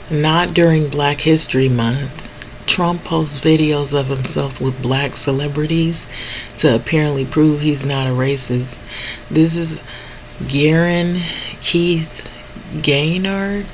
Not during Black History Month. Trump posts videos of himself with black celebrities to apparently prove he's not a racist. This is Garen Keith Gaynard,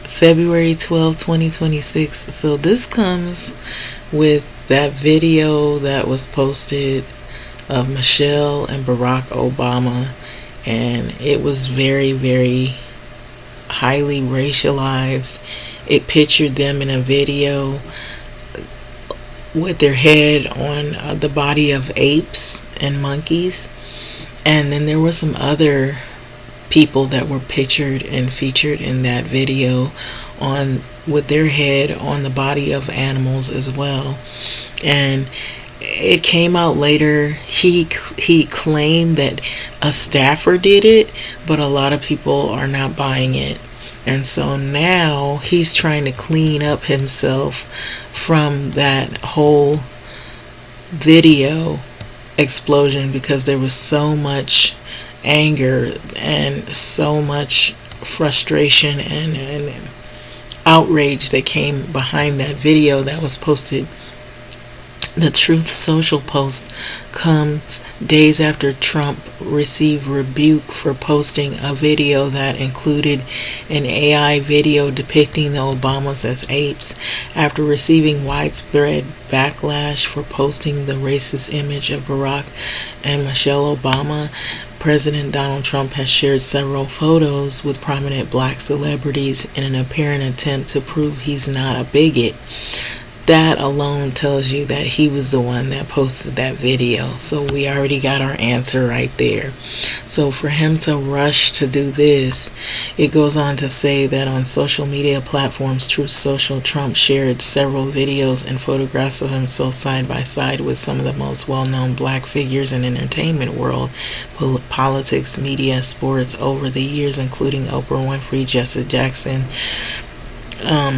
February 12, 2026. So this comes with that video that was posted of Michelle and Barack Obama, and it was very, very highly racialized. It pictured them in a video with their head on the body of apes and monkeys. And then there were some other people that were pictured and featured in that video on with their head on the body of animals as well. And it came out later, he claimed that a staffer did it, but a lot of people are not buying it. And so now he's trying to clean up himself from that whole video explosion, because there was so much anger and so much frustration and outrage that came behind that video that was posted. The Truth Social post comes days after Trump received rebuke for posting a video that included an AI video depicting the Obamas as apes, after receiving widespread backlash for posting the racist image of Barack and Michelle Obama. President Donald Trump has shared several photos with prominent black celebrities in an apparent attempt to prove he's not a bigot. That alone tells you that he was the one that posted that video. So we already got our answer right there. So for him to rush to do this, it goes on to say that on social media platforms, Truth Social, Trump shared several videos and photographs of himself side by side with some of the most well-known black figures in entertainment world, politics, media, sports over the years, including Oprah Winfrey, Jesse Jackson,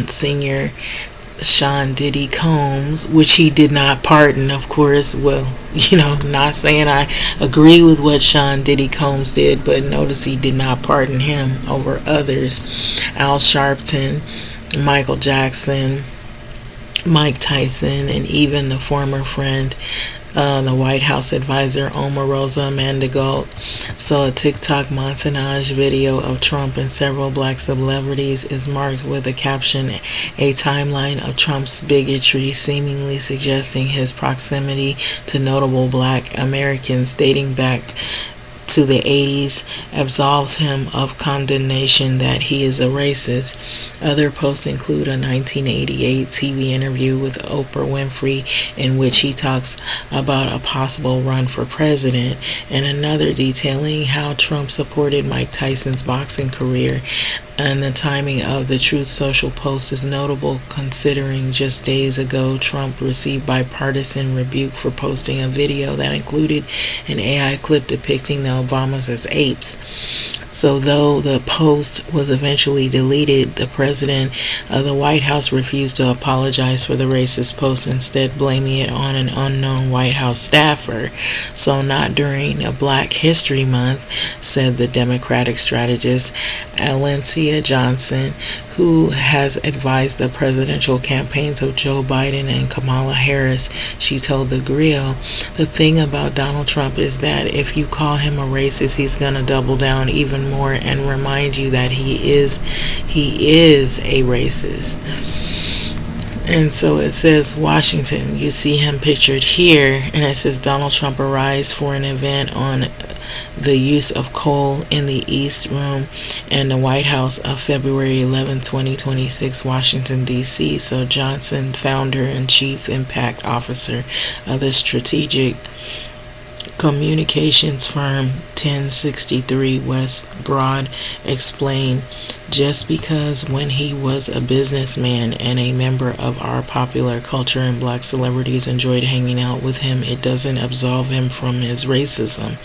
Senior, Sean Diddy Combs, which he did not pardon, of course. Well, not saying I agree with what Sean Diddy Combs did, but notice he did not pardon him over others. Al Sharpton, Michael Jackson, Mike Tyson, and even the former friend, the White House advisor Omarosa Mandigold. So a TikTok montage video of Trump and several black celebrities is marked with a caption, "A timeline of Trump's bigotry," seemingly suggesting his proximity to notable black Americans dating back to the 80s absolves him of condemnation that he is a racist. Other posts include a 1988 TV interview with Oprah Winfrey in which he talks about a possible run for president, and another detailing how Trump supported Mike Tyson's boxing career. And the timing of the Truth Social post is notable, considering just days ago Trump received bipartisan rebuke for posting a video that included an AI clip depicting the Obamas as apes. So though the post was eventually deleted, the president of the White House refused to apologize for the racist post, instead blaming it on an unknown White House staffer. So not during a Black History Month, said the Democratic strategist Alencia Johnson, who has advised the presidential campaigns of Joe Biden and Kamala Harris. She told The Grill, "The thing about Donald Trump is that if you call him a racist, he's going to double down even more and remind you that he is a racist." And so it says Washington. You see him pictured here, and it says Donald Trump arrives for an event on the use of coal in the East Room and the White House of February 11, 2026, Washington, D.C. So Johnson, founder and chief impact officer of the strategic communications firm 1063 West Broad, explained, "Just because when he was a businessman and a member of our popular culture and black celebrities enjoyed hanging out with him, it doesn't absolve him from his racism.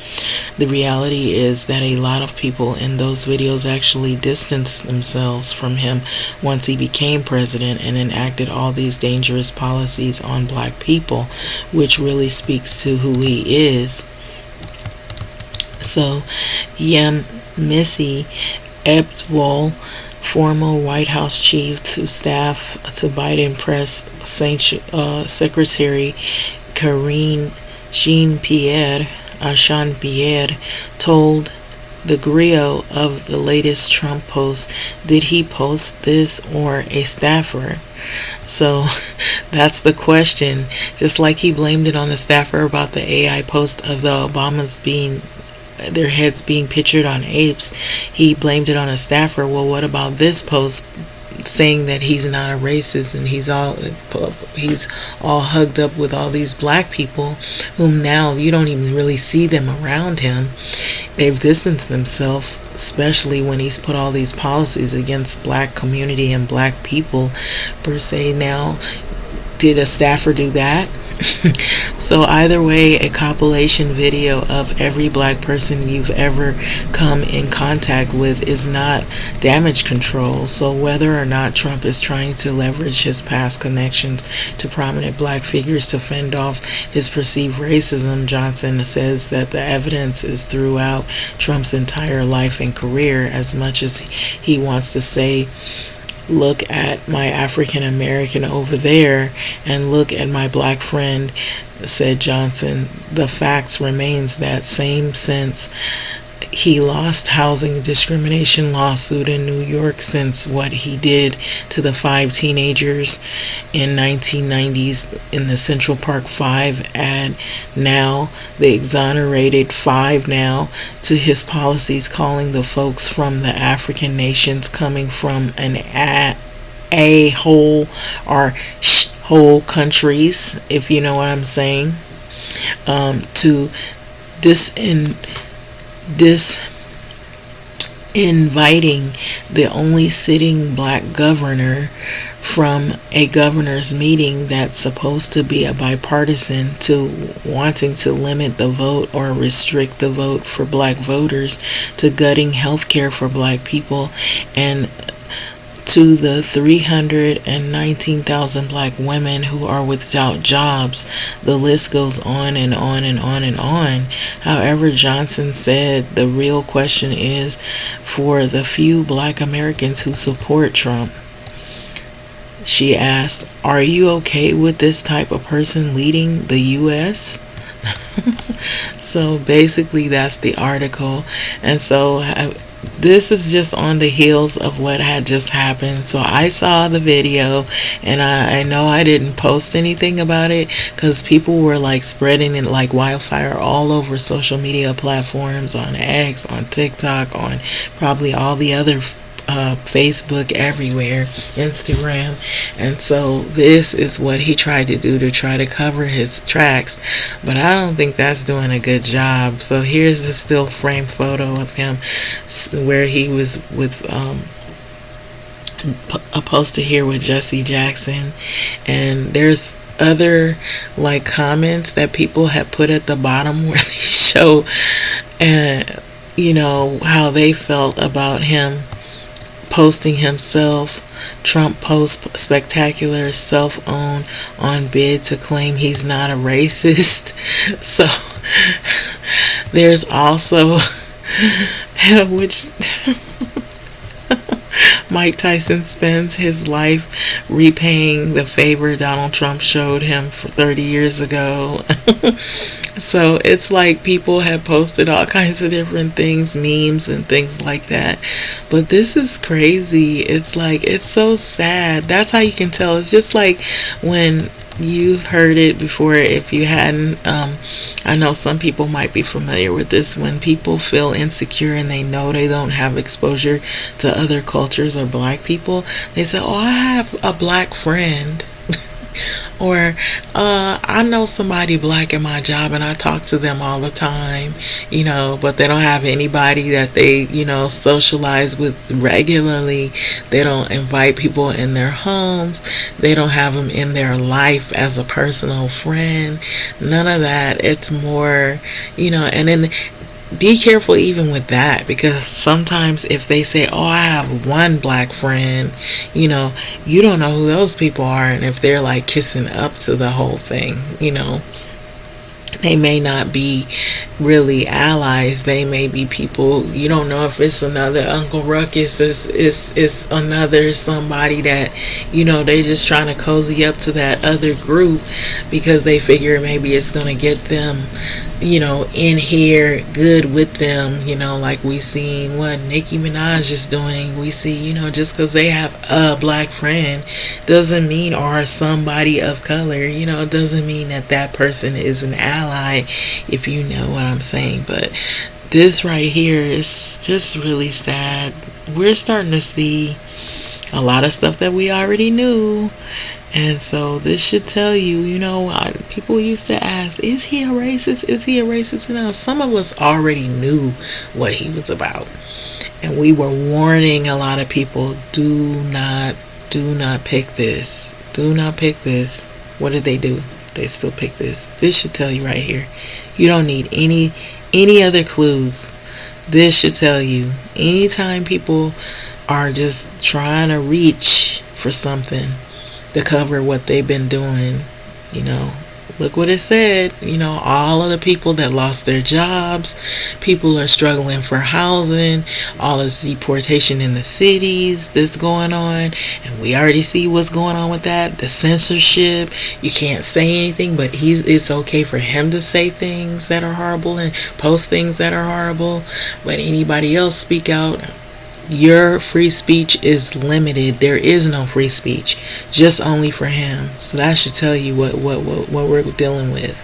The reality is that a lot of people in those videos actually distanced themselves from him once he became president and enacted all these dangerous policies on black people, which really speaks to who he is." So Missy Eptwell, former White House chief to staff to Biden press secretary Karine Jean-Pierre told the Griot of the latest Trump post. Did he post this or a staffer? So that's the question. Just like he blamed it on the staffer about the AI post of the Obamas being their heads being pictured on apes, he blamed it on a staffer. Well, what about this post saying that he's not a racist and he's all hugged up with all these black people whom now you don't even really see them around him. They've distanced themselves, especially when he's put all these policies against black community and black people per se. Now, did a staffer do that? So either way, a compilation video of every black person you've ever come in contact with is not damage control. So whether or not Trump is trying to leverage his past connections to prominent black figures to fend off his perceived racism, Johnson says that the evidence is throughout Trump's entire life and career. As much as he wants to say, look at my African American over there and look at my black friend, said Johnson, the facts remains that same since he lost housing discrimination lawsuit in New York, since what he did to the 5 teenagers in 1990s in the Central Park 5 ad, now the exonerated 5 now, to his policies calling the folks from the African nations coming from an a-hole or whole countries, if you know what I'm saying, to disinviting the only sitting black governor from a governor's meeting that's supposed to be a bipartisan, to wanting to limit the vote or restrict the vote for black voters, to gutting health care for black people, and to the 319,000 black women who are without jobs. The list goes on and on and on and on. However, Johnson said the real question is for the few black Americans who support Trump. She asked, are you okay with this type of person leading the U.S.? So basically that's the article. And so this is just on the heels of what had just happened. So I saw the video, and I know I didn't post anything about it because people were like spreading it like wildfire all over social media platforms, on X, on TikTok, on probably all the other Facebook, everywhere, Instagram. And so this is what he tried to do to try to cover his tracks, but I don't think that's doing a good job. So here's the still frame photo of him where he was with posted here with Jesse Jackson, and there's other like comments that people have put at the bottom where they show you know how they felt about him posting himself. Trump posts spectacular self-own on bid to claim he's not a racist. So there's also which Mike Tyson spends his life repaying the favor Donald Trump showed him for 30 years ago. So it's like people have posted all kinds of different things, memes and things like that. But this is crazy. It's like, it's so sad. That's how you can tell. It's just like when you heard it before, if you hadn't. I know some people might be familiar with this. When people feel insecure and they know they don't have exposure to other cultures or black people, they say, oh, I have a black friend. Or I know somebody black in my job and I talk to them all the time, you know, but they don't have anybody that they, you know, socialize with regularly. They don't invite people in their homes. They don't have them in their life as a personal friend. None of that. It's more, you know, and then be careful even with that, because sometimes if they say, oh, I have one black friend, you know, you don't know who those people are, and if they're like kissing up to the whole thing, you know. They may not be really allies. They may be people, you don't know if it's another Uncle Ruckus, it's another somebody that, they just trying to cozy up to that other group because they figure maybe it's going to get them, in here good with them, like we seen what Nicki Minaj is doing. We see, just because they have a black friend doesn't mean, or somebody of color, doesn't mean that that person is an ally, if you know what I'm saying. But this right here is just really sad. We're starting to see a lot of stuff that we already knew. And so this should tell you, people used to ask, is he a racist? Is he a racist? And some of us already knew what he was about. And we were warning a lot of people, do not pick this. Do not pick this. What did they do? They still pick this. This should tell you right here. You don't need any other clues. This should tell you. Anytime people are just trying to reach for something to cover what they've been doing, look what it said. All of the people that lost their jobs, people are struggling for housing, all this deportation in the cities that's going on, and we already see what's going on with that. The censorship, you can't say anything, but it's okay for him to say things that are horrible and post things that are horrible, but anybody else speak out. Your free speech is limited. There is no free speech, just only for him. So that should tell you what we're dealing with.